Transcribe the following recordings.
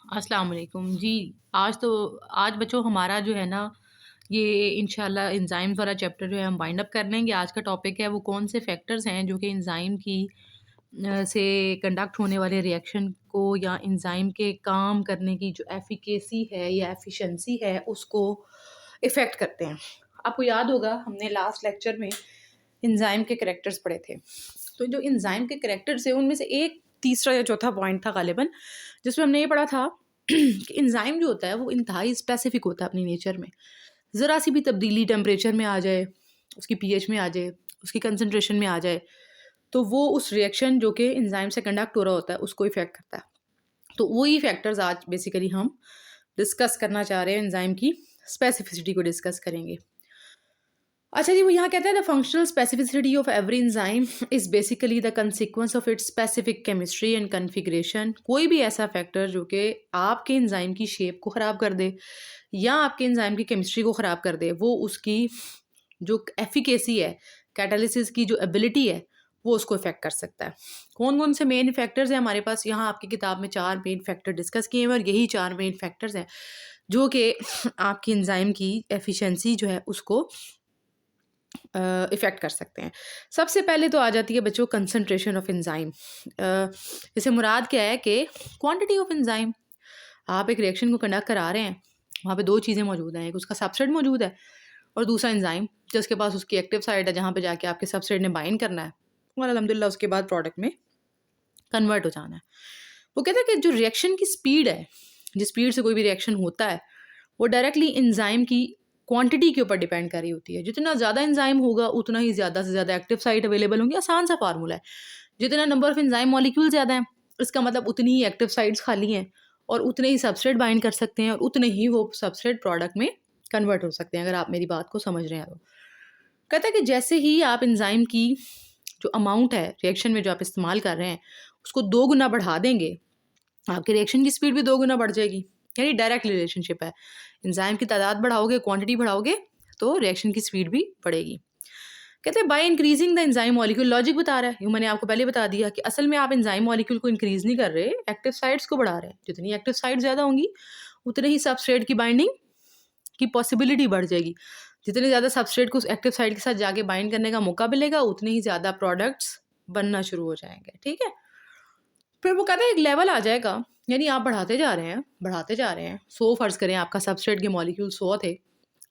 अस्सलाम वालेकुम जी। आज बच्चों हमारा जो है ना, ये इंशाल्लाह एंजाइम्स वाला चैप्टर जो है हम वाइंड अप कर लेंगे। आज का टॉपिक है वो कौन से फैक्टर्स हैं जो कि एंजाइम की से कंडक्ट होने वाले रिएक्शन को या एंजाइम के काम करने की जो एफिकेसी है या एफिशिएंसी है उसको इफ़ेक्ट करते हैं। आपको याद होगा हमने लास्ट लेक्चर में एंजाइम के कैरेक्टर्स पढ़े थे। तो जो एंजाइम के कैरेक्टर्स हैं उनमें से एक तीसरा या चौथा पॉइंट था गालिबन, जिसमें हमने ये पढ़ा था कि एंजाइम जो होता है वो इंतहाई स्पेसिफिक होता है अपनी नेचर में। ज़रा सी भी तब्दीली टेम्परेचर में आ जाए, उसकी पीएच में आ जाए, उसकी कंसंट्रेशन में आ जाए, तो वो उस रिएक्शन जो कि एंजाइम से कंडक्ट हो रहा होता है उसको इफ़ेक्ट करता है। तो वही फैक्टर्स आज बेसिकली हम डिस्कस करना चाह रहे हैं, एंजाइम की स्पेसिफिसिटी को डिस्कस करेंगे। अच्छा जी, वो यहाँ कहते हैं the functional specificity of every enzyme is basically the consequence of its specific chemistry and configuration. कोई भी ऐसा फैक्टर जो कि आपके एंजाइम की शेप को ख़राब कर दे या आपके एंजाइम की केमिस्ट्री को ख़राब कर दे, वो उसकी जो एफिकेसी है, कैटालिसिस की जो एबिलिटी है, वो उसको इफेक्ट कर सकता है। कौन कौन से मेन फैक्टर्स हैं हमारे पास? यहाँ आपकी किताब में 4 मेन फैक्टर डिस्कस किए हैं और यही 4 मेन फैक्टर्स हैं जो कि आपकी एंजाइम की एफिशिएंसी जो है उसको इफ़ेक्ट कर सकते हैं। सबसे पहले तो आ जाती है बच्चों कंसंट्रेशन ऑफ एंजाइम। इससे मुराद क्या है कि क्वांटिटी ऑफ एंजाइम। आप एक रिएक्शन को कंडक्ट करा रहे हैं, वहाँ पे 2 चीज़ें मौजूद हैं, एक उसका सबस्ट्रेट मौजूद है और दूसरा एंजाइम जिसके पास उसकी एक्टिव साइट है जहाँ पे जाके आपके सबस्ट्रेट ने बाइंड करना है और अल्हम्दुलिल्लाह उसके बाद प्रोडक्ट में कन्वर्ट हो जाना है। वो कहते हैं कि जो रिएक्शन की स्पीड है, जिस स्पीड से कोई भी रिएक्शन होता है, वो डायरेक्टली एंजाइम की क्वांटिटी के ऊपर डिपेंड कर रही होती है। जितना ज़्यादा एंजाइम होगा उतना ही ज़्यादा से ज़्यादा एक्टिव साइट अवेलेबल होंगी। आसान सा फार्मूला है। जितना नंबर ऑफ एंजाइम मॉलिक्यूल ज़्यादा है, इसका मतलब उतनी ही एक्टिव साइट्स खाली हैं और उतने ही सबस्ट्रेट बाइंड कर सकते हैं और उतने ही वो सबस्ट्रेट प्रोडक्ट में कन्वर्ट हो सकते हैं, अगर आप मेरी बात को समझ रहे हैं तो। कहता है कि जैसे ही आप एंजाइम की जो अमाउंट है रिएक्शन में जो आप इस्तेमाल कर रहे हैं, उसको 2 गुना बढ़ा देंगे, आपके रिएक्शन की स्पीड भी 2 गुना बढ़ जाएगी। यानी डायरेक्ट रिलेशनशिप है। एंजाइम की तादाद बढ़ाओगे, क्वांटिटी बढ़ाओगे, तो रिएक्शन की स्पीड भी बढ़ेगी। कहते हैं by increasing the enzyme molecule, logic बता रहा है, ये मैंने आपको पहले बता दिया कि असल में आप एंजाइम मॉलिक्यूल को इंक्रीज नहीं कर रहे, एक्टिव साइट्स को बढ़ा रहे हैं। जितनी एक्टिव साइट ज़्यादा होंगी, उतने ही सबस्ट्रेट की बाइंडिंग की पॉसिबिलिटी बढ़ जाएगी। जितने ज़्यादा सबस्ट्रेट को उस एक्टिव साइट के साथ जाके बाइंड करने का मौका मिलेगा, उतने ही ज़्यादा प्रोडक्ट्स बनना शुरू हो जाएंगे। ठीक है? फिर वो कहते हैं एक लेवल आ जाएगा, यानी आप बढ़ाते जा रहे हैं, बढ़ाते जा रहे हैं। 100 फ़र्ज़ करें आपका सबस्ट्रेट के मॉलिक्यूल 100 थे,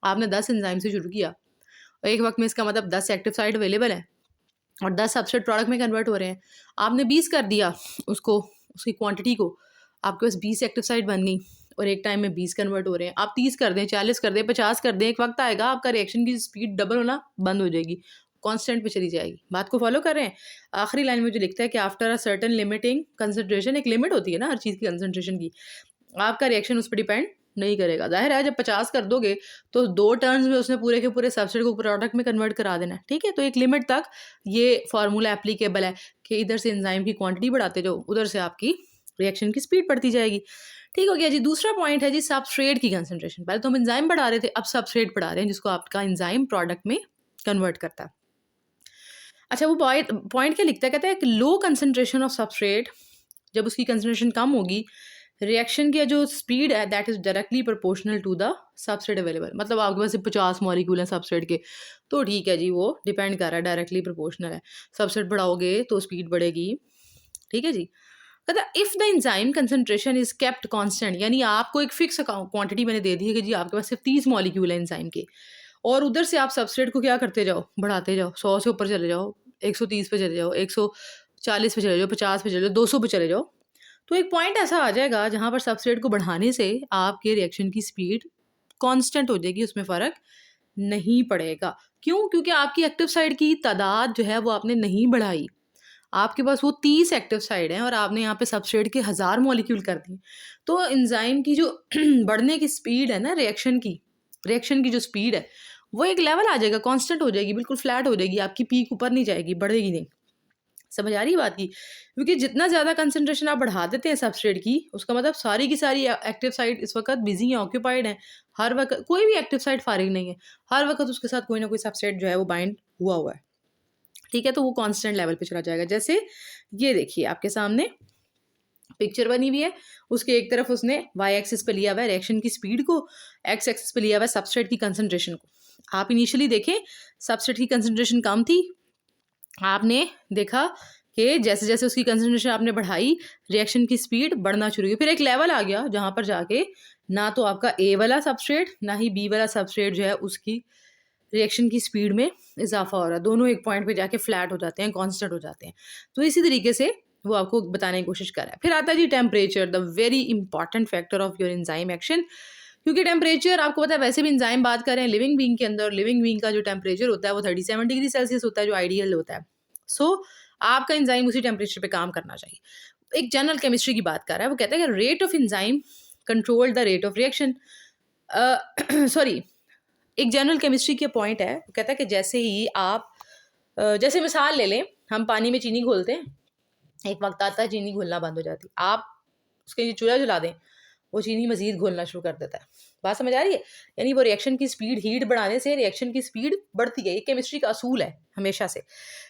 आपने 10 एंजाइम से शुरू किया। और एक वक़्त में इसका मतलब 10 एक्टिव साइट अवेलेबल है और 10 सबस्ट्रेट प्रोडक्ट में कन्वर्ट हो रहे हैं। आपने 20 कर दिया उसको, उसकी क्वांटिटी को, आपके पास 20 एक्टिव साइट बन गई और एक टाइम में 20 कन्वर्ट हो रहे हैं। आप 30 कर दें, 40 कर दें, 50 कर दें, एक वक़्त आएगा आपका रिएक्शन की स्पीड डबल होना बंद हो जाएगी, कांस्टेंट पे चली जाएगी। बात को फ़ॉलो कर रहे हैं? आखिरी लाइन में जो लिखता है कि after a certain limiting concentration, एक लिमिट होती है ना हर चीज़ की कंसंट्रेशन की, आपका रिएक्शन उस पे डिपेंड नहीं करेगा। ज़ाहिर है जब 50 कर दोगे तो 2 टर्न्स में उसने पूरे के पूरे सबस्ट्रेट को प्रोडक्ट में कन्वर्ट करा देना है। ठीक है? तो एक लिमिट तक ये फ़ॉर्मूला एप्लीकेबल है कि इधर से एंजाइम की क्वांटिटी बढ़ाते जाओ, उधर से आपकी रिएक्शन की स्पीड बढ़ती जाएगी। ठीक हो गया जी। दूसरा पॉइंट है जी सबस्ट्रेट की कंसंट्रेशन। पहले तो हम एंजाइम बढ़ा रहे थे, अब सबस्ट्रेट बढ़ा रहे हैं जिसको आपका एंजाइम प्रोडक्ट में कन्वर्ट करता है। अच्छा, वो पॉइंट पॉइंट क्या लिखता है? कहता है कि लो कंसंट्रेशन ऑफ सबस्ट्रेट, जब उसकी कंसंट्रेशन कम होगी, रिएक्शन की जो स्पीड है that is directly proportional to the substrate available. मतलब आपके पास सिर्फ 50 मॉलिक्यूल हैं सबस्ट्रेट के, तो ठीक है जी, वो डिपेंड कर रहा है, डायरेक्टली प्रोपोर्शनल है। सबस्ट्रेट बढ़ाओगे तो स्पीड बढ़ेगी। ठीक है जी। कहता है if the enzyme concentration is kept constant, यानी आपको एक फिक्स क्वांटिटी मैंने दे दी है कि जी आपके पास सिर्फ 30 मॉलिक्यूल है एंजाइम के और उधर से आप सबस्ट्रेट को क्या करते जाओ, बढ़ाते जाओ, 100 से ऊपर चले जाओ, 130 पे चले जाओ, 140 पे चले जाओ, 50 पे चले जाओ, 200 पे चले जाओ, तो एक पॉइंट ऐसा आ जाएगा जहाँ पर सबस्ट्रेट को बढ़ाने से आपके रिएक्शन की स्पीड कांस्टेंट हो जाएगी, उसमें फ़र्क नहीं पड़ेगा। क्यों? क्योंकि आपकी एक्टिव साइट की तादाद जो है वो आपने नहीं बढ़ाई। आपके पास वो 30 एक्टिव साइट हैं और आपने यहाँ पे सबस्ट्रेट के 1000 मॉलिक्यूल कर दिए। तो एंजाइम की जो बढ़ने की स्पीड है ना, रिएक्शन की जो स्पीड है, वो एक लेवल आ जाएगा, कांस्टेंट हो जाएगी, बिल्कुल फ्लैट हो जाएगी, आपकी पीक ऊपर नहीं जाएगी, बढ़ेगी नहीं। समझ आ रही है बात की? क्योंकि जितना ज़्यादा कंसंट्रेशन आप बढ़ा देते हैं सबस्ट्रेट की, उसका मतलब सारी की सारी एक्टिव साइट इस वक़्त बिज़ी हैं, ऑक्यूपाइड हैं। हर वक़्त कोई भी एक्टिव साइट फ़ारिग नहीं है। हर वक़्त उसके साथ कोई ना कोई सबस्ट्रेट जो है वो बाइंड हुआ हुआ है। ठीक है? तो वो कांस्टेंट लेवल पे चला जाएगा। जैसे ये देखिए आपके सामने पिक्चर बनी हुई है, उसके एक तरफ उसने वाई एक्सिस पे लिया हुआ है रिएक्शन की स्पीड को, एक्स एक्सिस पे लिया हुआ है सबस्ट्रेट की कंसंट्रेशन को। आप इनिशियली देखें सबस्ट्रेट की कंसंट्रेशन कम थी, आपने देखा कि जैसे जैसे उसकी कंसंट्रेशन आपने बढ़ाई रिएक्शन की स्पीड बढ़ना शुरू हुई, फिर एक लेवल आ गया जहाँ पर जाके ना तो आपका ए वाला सबस्ट्रेट ना ही बी वाला सबस्ट्रेट जो है उसकी रिएक्शन की स्पीड में इजाफा हो रहा है, दोनों एक पॉइंट पे जाके फ्लैट हो जाते हैं, कांस्टेंट हो जाते हैं। तो इसी तरीके से वो आपको बताने की कोशिश कर रहा है। फिर आता है जी temperature, the very important factor of your enzyme action. क्योंकि टेम्परेचर आपको पता है, वैसे भी एंजाइम बात करें लिविंग बीइंग के अंदर, लिविंग बीइंग का जो टेम्परेचर होता है वो 37 डिग्री सेल्सियस होता है, जो आइडियल होता है। सो आपका एंजाइम उसी टेम्परेचर पे काम करना चाहिए। एक जनरल केमिस्ट्री की बात कर रहा है, वो कहता है कि rate of enzyme control the rate of reaction. Sorry, एक जनरल केमिस्ट्री के पॉइंट है, वो कहता है कि जैसे ही आप जैसे मिसाल ले लें, हम पानी में चीनी घोलते हैं, एक वक्त आता है चीनी घुलना बंद हो जाती है, आप उसके लिए चूल्हा जला दें, वो चीनी मजीद घुलना शुरू कर देता है। बात समझ आ रही है? यानी वो रिएक्शन की स्पीड, हीट बढ़ाने से रिएक्शन की स्पीड बढ़ती है, ये केमिस्ट्री का असूल है हमेशा से।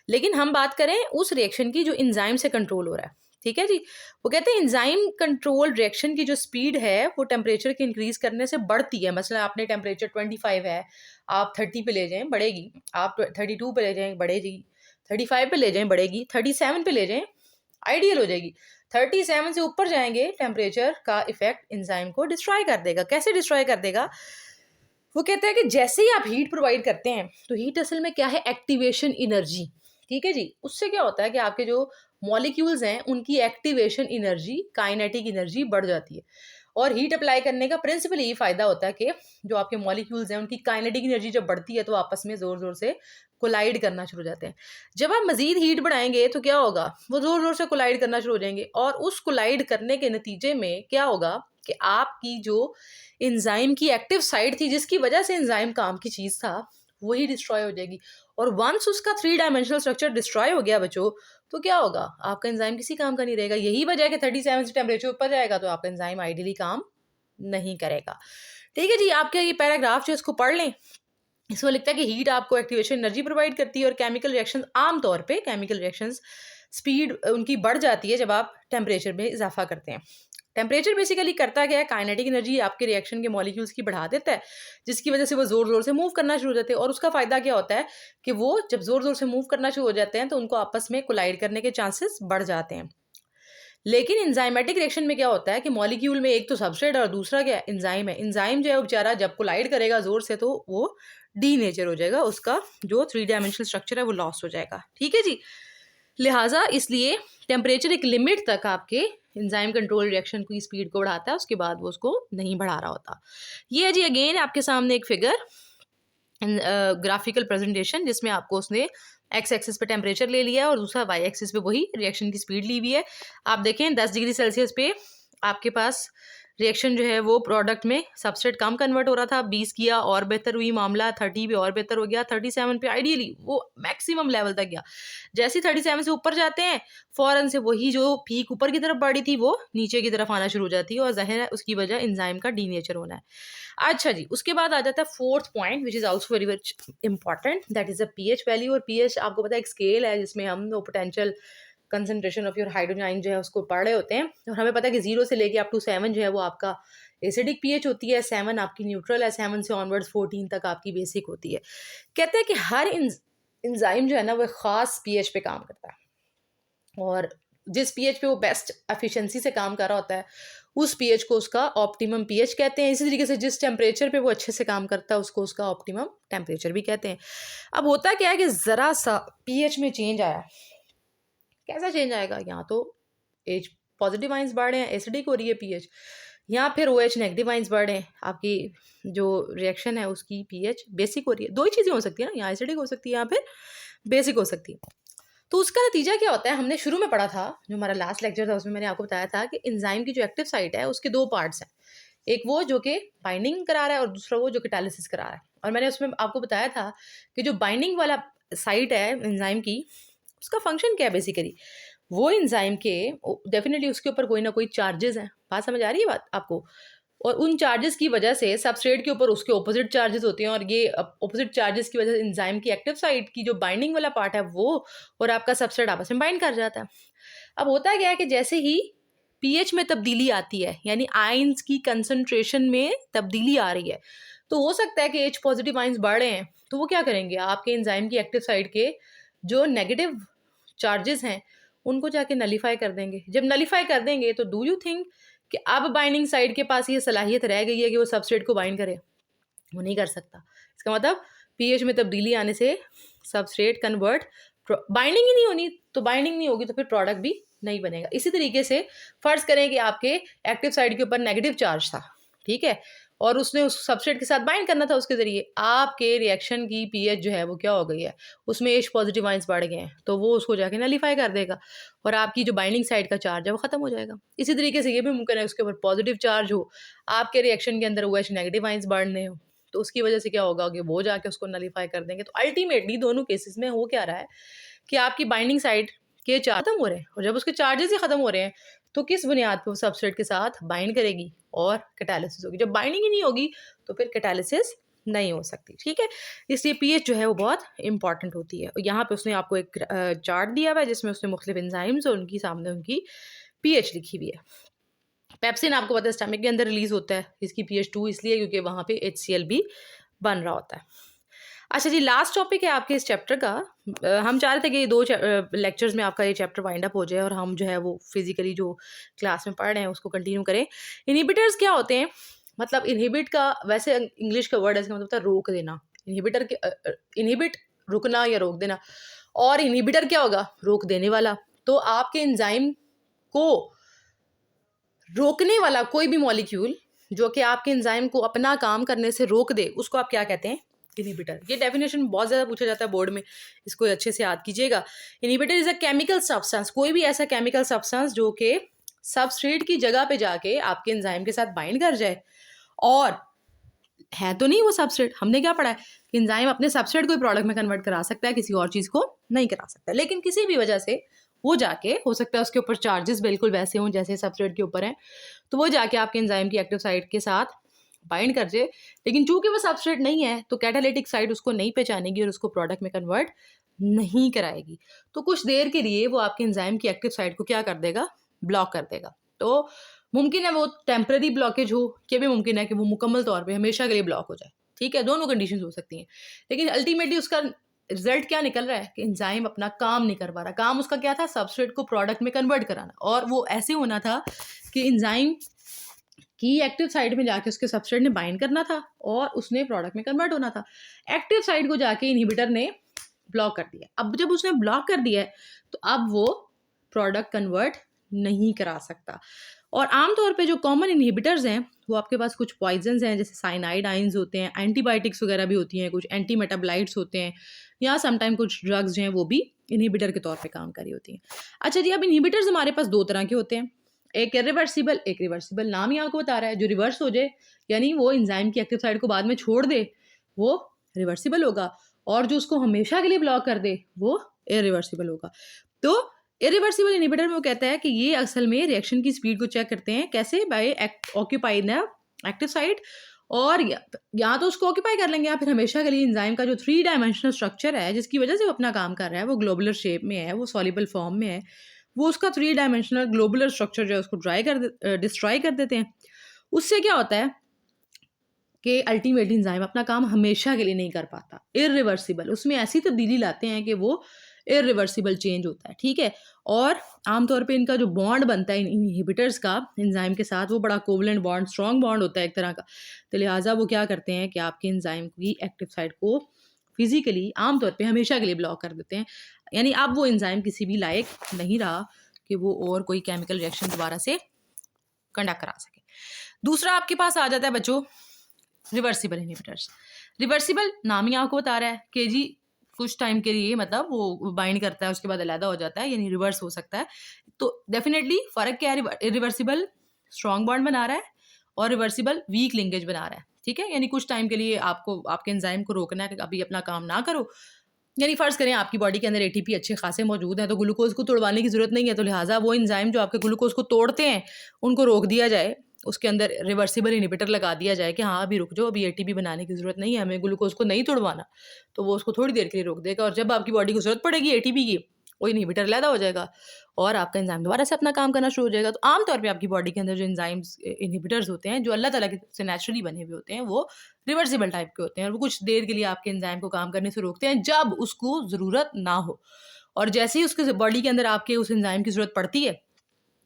लेकिन हम बात करें उस रिएक्शन की जो एंजाइम से कंट्रोल हो रहा है, ठीक है जी। वो कहते हैं एंजाइम कंट्रोल रिएक्शन की जो स्पीड है वो टेम्परेचर के इंक्रीज करने से बढ़ती है। मतलब आपने टेम्परेचर 25 है, आप 30 पे ले जाएं बढ़ेगी, आप 32 पे ले जाएं बढ़ेगी, 35 पे ले जाएं बढ़ेगी, 37 पे ले जाएं आइडियल हो जाएगी। 37 से ऊपर जाएंगे टेम्परेचर का इफेक्ट एंजाइम को डिस्ट्रॉय कर देगा। कैसे डिस्ट्रॉय कर देगा? वो कहते हैं कि जैसे ही आप हीट प्रोवाइड करते हैं, तो हीट असल में क्या है? एक्टिवेशन एनर्जी, ठीक है जी। उससे क्या होता है कि आपके जो मॉलिक्यूल्स हैं उनकी एक्टिवेशन एनर्जी, काइनेटिक एनर्जी बढ़ जाती है। और हीट अप्लाई करने का प्रिंसिपल यही फायदा होता है कि जो आपके मॉलिक्यूल्स हैं उनकी काइनेटिक एनर्जी जब बढ़ती है तो आपस में जोर जोर से कोलाइड करना शुरू हो जाते हैं। जब आप मजीद हीट बढ़ाएंगे तो क्या होगा? वो जोर जोर से कोलाइड करना शुरू हो जाएंगे, और उस कोलाइड करने के नतीजे में क्या होगा कि आपकी जो एंजाइम की एक्टिव साइट थी, जिसकी वजह से एंजाइम काम की चीज था, वही डिस्ट्रॉय हो जाएगी। और वंस उसका 3 डायमेंशनल स्ट्रक्चर डिस्ट्रॉय हो गया बच्चों, तो क्या होगा? आपका एंजाइम किसी काम का नहीं रहेगा। यही वजह है कि 37 से टेम्परेचर ऊपर जाएगा तो आपका एंजाइम आइडियली काम नहीं करेगा। ठीक है जी, आपके ये पैराग्राफ जो इसको पढ़ लें, इसमें लिखता है कि हीट आपको एक्टिवेशन एनर्जी प्रोवाइड करती है, और केमिकल रिएक्शंस, आमतौर पे केमिकल रिएक्शंस स्पीड उनकी बढ़ जाती है जब आप टेम्परेचर में इजाफा करते हैं। टेम्परेचर बेसिकली करता क्या है? काइनेटिक एनर्जी आपके रिएक्शन के मॉलिक्यूल्स की बढ़ा देता है, जिसकी वजह से वो जोर जोर से मूव करना शुरू हो जाते हैं। और उसका फायदा क्या होता है कि वो जब जोर जोर से मूव करना शुरू हो जाते हैं तो उनको आपस में कोलाइड करने के चांसेस बढ़ जाते हैं। लेकिन एंजाइमेटिक रिएक्शन में क्या होता है कि मॉलिक्यूल में एक तो सबस्ट्रेट और दूसरा क्या है? एंजाइम है। एंजाइम जो है वो बेचारा जब कोलाइड करेगा जोर से तो वो डीनेचर हो जाएगा, उसका जो 3 डायमेंशनल स्ट्रक्चर है वो लॉस हो जाएगा। ठीक है जी। लिहाजा इसलिए टेम्परेचर एक लिमिट तक आपके एंजाइम कंट्रोल रिएक्शन की स्पीड को बढ़ाता है, उसके बाद वो उसको नहीं बढ़ा रहा होता। ये है जी अगेन आपके सामने एक फिगर, ग्राफिकल प्रेजेंटेशन, जिसमें आपको उसने एक्स एक्सिस पे टेम्परेचर ले लिया है और दूसरा वाई एक्सिस पे वही रिएक्शन की स्पीड ली हुई है। आप देखें 10 डिग्री सेल्सियस पे आपके पास रिएक्शन जो है वो प्रोडक्ट में सबस्ट्रेट कम कन्वर्ट हो रहा था, 20 किया और बेहतर हुई मामला, 30 पे और बेहतर हो गया, 37 पे आइडियली वो मैक्सिमम लेवल तक गया। जैसे 37 से ऊपर जाते हैं फौरन से वही जो पीक ऊपर की तरफ बढ़ी थी वो नीचे की तरफ आना शुरू हो जाती है, और जाहिर है उसकी वजह एंजाइम का डीनेचर होना है। अच्छा जी, उसके बाद आ जाता है fourth point which is also very much important, that is a pH value. और पीएच आपको पता है एक स्केल है जिसमें हम वो potential concentration of your hydrogen जो है उसको पढ़ रहे होते हैं, और हमें पता है कि 0 से लेके अप टू 7 जो है वो आपका एसिडिक पीएच होती है, 7 आपकी न्यूट्रल है, 7 से ऑनवर्ड्स 14 तक आपकी बेसिक होती है। कहते हैं कि हर एंजाइम जो है ना वो खास पीएच पे काम करता है, और जिस पीएच पे वो बेस्ट एफिशिएंसी से काम कर रहा होता है उस पीएच को उसका ऑप्टिमम पीएच कहते हैं। इसी तरीके से जिस टेम्परेचर पे वो अच्छे से काम करता है उसको उसका ऑप्टिमम टेम्परेचर भी कहते हैं। अब होता क्या है कि ज़रा सा पीएच में चेंज आया, कैसा चेंज आएगा? यहाँ तो एच पॉजिटिव आइंस बढ़ रहे हैं, एसिडिक हो रही है पीएच, या फिर OH नेगेटिव आइंस बढ़ रहे हैं, आपकी जो रिएक्शन है उसकी पीएच बेसिक हो रही है। दो ही चीज़ें हो सकती है ना, यहाँ एसिडिक हो सकती है, यहाँ फिर बेसिक हो सकती है। तो उसका नतीजा क्या होता है? हमने शुरू में पढ़ा था, जो हमारा लास्ट लेक्चर था उसमें मैंने आपको बताया था कि एंजाइम की जो एक्टिव साइट है उसके 2 पार्ट्स हैं, एक वो जो कि बाइंडिंग करा रहा है और दूसरा वो जो कि कैटालिसिस करा रहा है। और मैंने उसमें आपको बताया था कि जो बाइंडिंग वाला साइट है एंजाइम की, उसका फंक्शन क्या है बेसिकली? वो एंजाइम के डेफिनेटली उसके ऊपर कोई ना कोई चार्जेस हैं। बात समझ आ रही है बात आपको? और उन चार्जेस की वजह से सबस्ट्रेट के ऊपर उसके ऑपोजिट चार्जेस होते हैं, और ये ऑपोजिट चार्जेस की वजह से एंजाइम की एक्टिव साइट की जो बाइंडिंग वाला पार्ट है वो और आपका सबस्ट्रेट आपस में बाइंड कर जाता है। अब होता क्या है कि जैसे ही पीएच में तब्दीली आती है, यानी आयंस की कंसंट्रेशन में तब्दीली आ रही है, तो हो सकता है कि एच पॉजिटिव आयंस बढ़ रहे हैं, तो वो क्या करेंगे, आपके एंजाइम की एक्टिव साइड के जो नेगेटिव चार्जेस हैं उनको जाके नलीफाई कर देंगे। जब नलीफाई कर देंगे तो डू यू थिंक कि अब बाइंडिंग साइड के पास ये सलाहियत रह गई है कि वो सबस्ट्रेट को बाइंड करे? वो नहीं कर सकता। इसका मतलब पीएच में तब्दीली आने से सबस्ट्रेट कन्वर्ट, बाइंडिंग ही नहीं होनी, तो बाइंडिंग नहीं होगी तो फिर प्रोडक्ट भी नहीं बनेगा। इसी तरीके से फर्ज करें कि आपके एक्टिव साइड के ऊपर नेगेटिव चार्ज था, ठीक है, और उसने उस सबस्ट्रेट के साथ बाइंड करना था उसके ज़रिए, आपके रिएक्शन की पीएच जो है वो क्या हो गई है, उसमें एच पॉजिटिव आयंस बढ़ गए हैं, तो वो उसको जाके नलीफाई कर देगा और आपकी जो बाइंडिंग साइड का चार्ज है वो ख़त्म हो जाएगा। इसी तरीके से ये भी मुमकिन है उसके ऊपर पॉजिटिव चार्ज हो, आपके रिएक्शन के अंदर वो एच नेगेटिव आयंस बढ़ने हो, तो उसकी वजह से क्या होगा कि वो जाके उसको नलीफाई कर देंगे। तो अल्टीमेटली दोनों केसेस में हो क्या रहा है कि आपकी बाइंडिंग साइड के चार्ज खत्म हो रहे हैं, और जब उसके चार्जेस ही खत्म हो रहे हैं तो किस बुनियाद पर वो सबस्ट्रेट के साथ बाइंड करेगी और कैटालिसिस होगी। जब बाइंडिंग ही नहीं होगी तो फिर कैटालिसिस नहीं हो सकती, ठीक है। इसलिए पीएच जो है वो बहुत इंपॉर्टेंट होती है। यहाँ पे उसने आपको एक चार्ट दिया हुआ है जिसमें उसने मुख्तलिफ एंजाइम्स और उनकी सामने उनकी पीएच लिखी हुई है। पेप्सिन आपको पता है स्टमक के अंदर रिलीज होता है, इसकी पीएच 2 इसलिए क्योंकि वहाँ पे HCl भी बन रहा होता है। अच्छा जी, लास्ट टॉपिक है आपके इस चैप्टर का। हम चाह रहे थे कि 2 लेक्चर्स में आपका ये चैप्टर वाइंड अप हो जाए और हम जो है वो फिजिकली जो क्लास में पढ़ रहे हैं उसको कंटिन्यू करें। इनहिबिटर्स क्या होते हैं? मतलब इनहिबिट का वैसे इंग्लिश का वर्ड है, इसका मतलब होता है रोक देना। इनहिबिटर के इनहिबिट रुकना या रोक देना, और इनहिबिटर क्या होगा? रोक देने वाला। तो आपके एंजाइम को रोकने वाला कोई भी मॉलिक्यूल जो कि आपके एंजाइम को अपना काम करने से रोक दे, उसको आप क्या कहते हैं? इनहिबिटर। ये डेफिनेशन बहुत ज़्यादा पूछा जाता है बोर्ड में, इसको अच्छे से याद कीजिएगा। Inhibitor is a chemical substance, कोई भी ऐसा केमिकल सब्सटेंस जो कि सबस्ट्रेट की जगह पे जाके आपके एंजाइम के साथ बाइंड कर जाए, और है तो नहीं वो सबस्ट्रेट। हमने क्या पढ़ा है कि एंजाइम अपने सबस्ट्रेट को प्रोडक्ट में कन्वर्ट करा सकता है, किसी और चीज़ को नहीं करा सकता, लेकिन किसी भी वजह से वो जाके, हो सकता है उसके ऊपर चार्जेस बिल्कुल वैसे हों जैसे सबस्ट्रेट के ऊपर हैं, तो वो जाके आपके एंजाइम की एक्टिव साइट के साथ बाइंड कर जाए, लेकिन चूंकि वो सबस्ट्रेट नहीं है तो कैटालिटिक साइट उसको नहीं पहचानेगी और उसको प्रोडक्ट में कन्वर्ट नहीं कराएगी। तो कुछ देर के लिए वो आपके एंजाइम की एक्टिव साइट को क्या कर देगा? ब्लॉक कर देगा। तो मुमकिन है वो टेम्पररी ब्लॉकेज हो, ये भी मुमकिन है कि वो मुकम्मल तौर पे हमेशा के लिए ब्लॉक हो जाए, ठीक है। दोनों कंडीशंस हो सकती हैं, लेकिन अल्टीमेटली उसका रिजल्ट क्या निकल रहा है कि एंजाइम अपना काम नहीं कर पा रहा। काम उसका क्या था? सबस्ट्रेट को प्रोडक्ट में कन्वर्ट कराना, और वो ऐसे होना था कि एंजाइम की एक्टिव साइड में जाके उसके सबस्ट्रेट ने बाइंड करना था और उसने प्रोडक्ट में कन्वर्ट होना था। एक्टिव साइड को जाके इनहिबिटर ने ब्लॉक कर दिया। अब जब उसने ब्लॉक कर दिया है तो अब वो प्रोडक्ट कन्वर्ट नहीं करा सकता। और आमतौर पे जो कॉमन इनहिबिटर्स हैं वो आपके पास कुछ पॉइजन्स हैं, जैसे साइनाइड आइंस होते हैं, एंटीबायोटिक्स वगैरह भी होती हैं, कुछ एंटी मेटाबोलाइट्स होते हैं, या समटाइम कुछ ड्रग्स जो हैं वो भी इनहिबिटर के तौर पे काम कर रही होती हैं। अच्छा जी, अब इनहिबिटर्स हमारे पास 2 तरह के होते हैं, एक इरिवर्सिबल, एक रिवर्सिबल। नाम ही आपको बता रहा है, जो रिवर्स हो जाए यानी वो एंजाइम की एक्टिव साइड को बाद में छोड़ दे वो रिवर्सिबल होगा, और जो उसको हमेशा के लिए ब्लॉक कर दे वो इरिवर्सिबल होगा। तो इरिवर्सिबल इनहिबिटर में वो कहता है कि ये असल में रिएक्शन की स्पीड को चेक करते हैं, कैसे? बाय ऑक्यूपाइड ना एक्टिव साइट, और या तो उसको ऑक्यूपाई कर लेंगे या फिर हमेशा के लिए एंजाइम का जो 3 डायमेंशनल स्ट्रक्चर है जिसकी वजह से वो अपना काम कर रहा है, वो ग्लोबुलर शेप में है, वो सॉल्युबल फॉर्म में है, वो उसका 3 डायमेंशनल ग्लोबुलर स्ट्रक्चर जो है उसको डिस्ट्रॉय कर देते हैं। उससे क्या होता है कि अल्टीमेटली एंजाइम अपना काम हमेशा के लिए नहीं कर पाता, इरिवर्सिबल, उसमें ऐसी तब्दीली लाते हैं कि वो इरिवर्सिबल चेंज होता है, ठीक है। और आमतौर पे इनका जो बॉन्ड बनता है इनहिबिटर्स का एंजाइम के साथ, वो बड़ा कोवलेंट बॉन्ड, स्ट्रॉन्ग बॉन्ड होता है एक तरह का। तो लिहाजा वो क्या करते हैं कि आपके एंजाइम की एक्टिव साइट को फिजिकली आमतौर पे हमेशा के लिए ब्लॉक कर देते हैं, यानी अब वो एंजाइम किसी भी लायक नहीं रहा कि वो और कोई केमिकल रिएक्शन दोबारा से कंडक्ट करा सके। दूसरा आपके पास आ जाता है बच्चों रिवर्सिबल इनहिबिटर्स। रिवर्सिबल नाम ही आपको बता रहा है कि जी कुछ टाइम के लिए मतलब वो बाइंड करता है उसके बाद अलग हो जाता है, यानी रिवर्स हो सकता है। तो डेफिनेटली फ़र्क क्या है? रिवर्सिबल स्ट्रॉन्ग बॉन्ड बना रहा है और रिवर्सिबल वीक लिंकेज बना रहा है, ठीक है। यानी कुछ टाइम के लिए आपको आपके एंजाइम को रोकना है कि अभी अपना काम ना करो। यानी फ़र्ज़ करें आपकी बॉडी के अंदर एटीपी अच्छे खासे मौजूद हैं, तो ग्लूकोज को तोड़वाने की ज़रूरत नहीं है, तो लिहाजा वो एंजाइम जो आपके ग्लूकोज को तोड़ते हैं उनको रोक दिया जाए, उसके अंदर रिवर्सिबल इनहिबिटर लगा दिया जाए कि हाँ अभी रुक जाओ, अभी एटीपी बनाने की ज़रूरत नहीं है, हमें ग्लूकोज को नहीं तोड़वाना, तो वो उसको थोड़ी देर के लिए रोक देगा। और जब आपकी बॉडी को ज़रूरत पड़ेगी एटीपी की वो इनहिबिटर अलहदा हो जाएगा और आपका एंजाइम दोबारा से अपना काम करना शुरू हो जाएगा। तो आमतौर पे आपकी बॉडी के अंदर जो एंजाइम्स इनहिबिटर्स होते हैं, जो अल्लाह ताला के से नेचुरली बने हुए होते हैं, वो रिवर्सिबल टाइप के होते हैं और वो कुछ देर के लिए आपके एंजाइम को काम करने से रोकते हैं जब उसको ज़रूरत ना हो। और जैसे ही उसके बॉडी के अंदर आपके उस एंजाइम की ज़रूरत पड़ती है,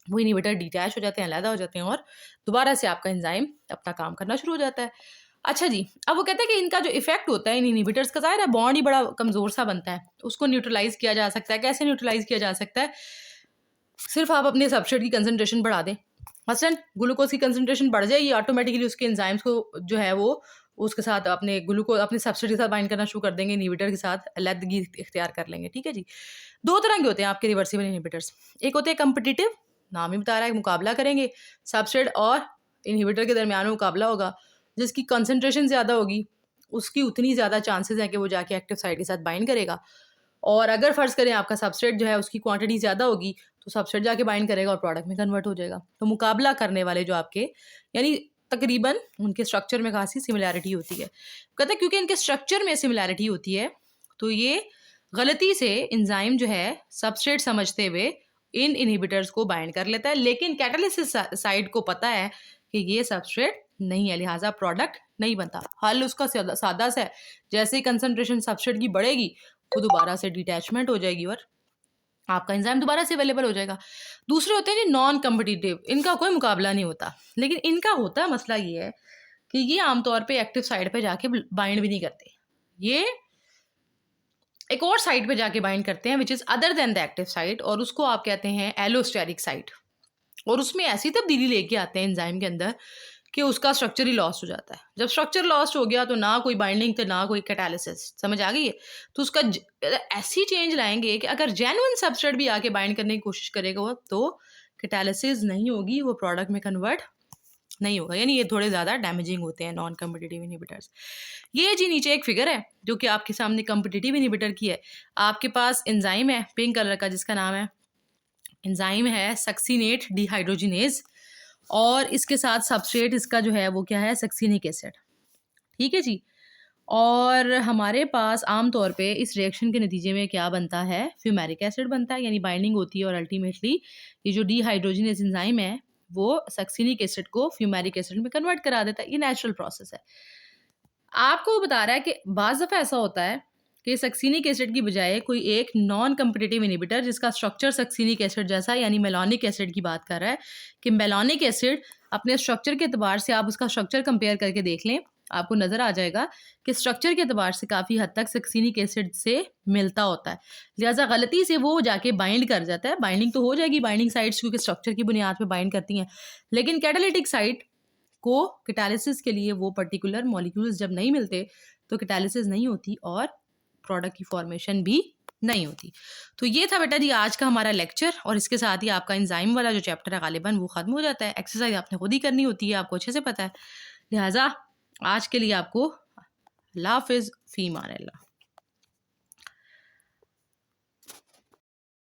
वो इनहिबिटर डिटैच हो जाते हैं, अलहदा हो जाते हैं और दोबारा से आपका एंजाइम अपना काम करना शुरू हो जाता है। अच्छा जी, अब वो कहते हैं कि इनका जो इफेक्ट होता है इन इनहिबिटर्स का, ज़ाहिर है बॉन्ड ही बड़ा कमज़ोर सा बनता है, उसको न्यूट्रलाइज़ किया जा सकता है। कैसे न्यूट्रलाइज़ किया जा सकता है? सिर्फ आप अपने सब्सट्रेट की कंसंट्रेशन बढ़ा दें। मसलन ग्लूकोज की कंसंट्रेशन बढ़ जाएगी, ऑटोमेटिकली उसके एंजाइम्स को जो है वो उसके साथ अपने ग्लूकोज अपने सब्सट्रेट के साथ बाइंड करना शुरू कर देंगे, इनहिबिटर के साथ अलहदगी इख्तियार कर लेंगे। ठीक है जी। 2 तरह के होते हैं आपके रिवर्सिबल इनहिबिटर्स। एक होते हैं कॉम्पिटिटिव, नाम ही बता रहा है मुकाबला करेंगे, सब्सट्रेट और इनहिबिटर के दरमियान में मुकाबला होगा। जिसकी कंसंट्रेशन ज़्यादा होगी, उसकी उतनी ज़्यादा चांसेस हैं कि वो जाके एक्टिव साइट के साथ बाइंड करेगा। और अगर फ़र्ज़ करें आपका सब्सट्रेट जो है उसकी क्वांटिटी ज़्यादा होगी, तो सब्सट्रेट जाके बाइंड करेगा और प्रोडक्ट में कन्वर्ट हो जाएगा। तो मुकाबला करने वाले जो आपके यानी तकरीबन उनके स्ट्रक्चर में खासी सिमिलैरिटी होती है। कहते हैं क्योंकि इनके स्ट्रक्चर में सिमिलैरिटी होती है, तो ये गलती से एंजाइम जो है सब्सट्रेट समझते हुए इन इनहिबिटर्स को बाइंड कर लेता है, लेकिन कैटालिसिस साइड को पता है कि ये सब्सट्रेट नहीं है, लिहाजा प्रोडक्ट नहीं बनता। हल उसका सादा सा है, जैसे ही कंसंट्रेशन सब्सट्रेट की बढ़ेगी, वो दोबारा से डिटैचमेंट हो जाएगी और आपका एंजाइम दोबारा से अवेलेबल हो जाएगा। दूसरे होते हैं जी नॉन कॉम्पिटिटिव, इनका कोई मुकाबला नहीं होता, लेकिन इनका होता है मसला ये है कि ये आमतौर पे एक्टिव साइड पे जाके बाइंड भी नहीं करते, ये एक और साइड पे जाके बाइंड करते हैं which is other than the active site, और उसको आप कहते हैं एलोस्टेरिक साइट। और उसमें ऐसी तब्दीली लेके आते हैं एंजाइम के अंदर कि उसका स्ट्रक्चर ही लॉस्ट हो जाता है। जब स्ट्रक्चर लॉस्ट हो गया तो ना कोई बाइंडिंग तो ना कोई कैटालिसिस, समझ आ गई है? तो उसका ऐसी चेंज लाएंगे कि अगर जेन्युइन सबस्ट्रेट भी आके बाइंड करने की कोशिश करेगा वो, तो कैटालिसिस नहीं होगी, वो प्रोडक्ट में कन्वर्ट नहीं होगा। यानी ये थोड़े ज़्यादा डैमेजिंग होते हैं नॉन कॉम्पिटिटिव इनहिबिटर्स। ये जी नीचे एक फिगर है जो कि आपके सामने कॉम्पिटिटिव इनहिबिटर की है। आपके पास एंजाइम है पिंक कलर का, जिसका नाम है एंजाइम है सक्सिनेट डिहाइड्रोजिनेज, और इसके साथ सबस्ट्रेट इसका जो है वो क्या है, सक्सिनिक एसिड। ठीक है जी। और हमारे पास आम तौर पे इस रिएक्शन के नतीजे में क्या बनता है, फ्यूमेरिक एसिड बनता है, यानी बाइंडिंग होती है और अल्टीमेटली ये जो डिहाइड्रोजिनेज एंजाइम है वो सक्सिनिक एसिड को फ्यूमेरिक एसिड में कन्वर्ट करा देता है। ये नेचुरल प्रोसेस है। आपको बता रहा है कि बाज़ दफ़ा ऐसा होता है कि सक्सिनिक एसिड की बजाय कोई एक नॉन कॉम्पिटिटिव इनहिबिटर जिसका स्ट्रक्चर सक्सिनिक एसिड जैसा, यानी मेलानिक एसिड की बात कर रहा है कि मेलानिक एसिड अपने स्ट्रक्चर के अतबार से आप उसका स्ट्रक्चर कंपेयर करके देख लें, आपको नज़र आ जाएगा कि स्ट्रक्चर के अतबार से काफ़ी हद तक सक्सिनिक एसिड से मिलता होता है। लिहाजा गलती से वो जाके बाइंड कर जाता है। बाइंडिंग तो हो जाएगी, बाइंडिंग साइट्स क्योंकि स्ट्रक्चर की बुनियाद पर बाइंड करती हैं, लेकिन कैटालिटिक साइट को कैटालिसिस के लिए वो पर्टिकुलर मॉलिक्यूल्स जब नहीं मिलते तो कैटालिसिस नहीं होती और प्रोडक्ट की फॉर्मेशन भी नहीं होती। तो ये था बेटा जी आज का हमारा लेक्चर, और इसके साथ ही आपका एंजाइम वाला जो चैप्टर है गालिबन वो ख़त्म हो जाता है। एक्सरसाइज आपने खुद ही करनी होती है, आपको अच्छे से पता है। लिहाजा आज के लिए आपको अल्लाह हाफ़िज़, फ़ी अमान अल्लाह।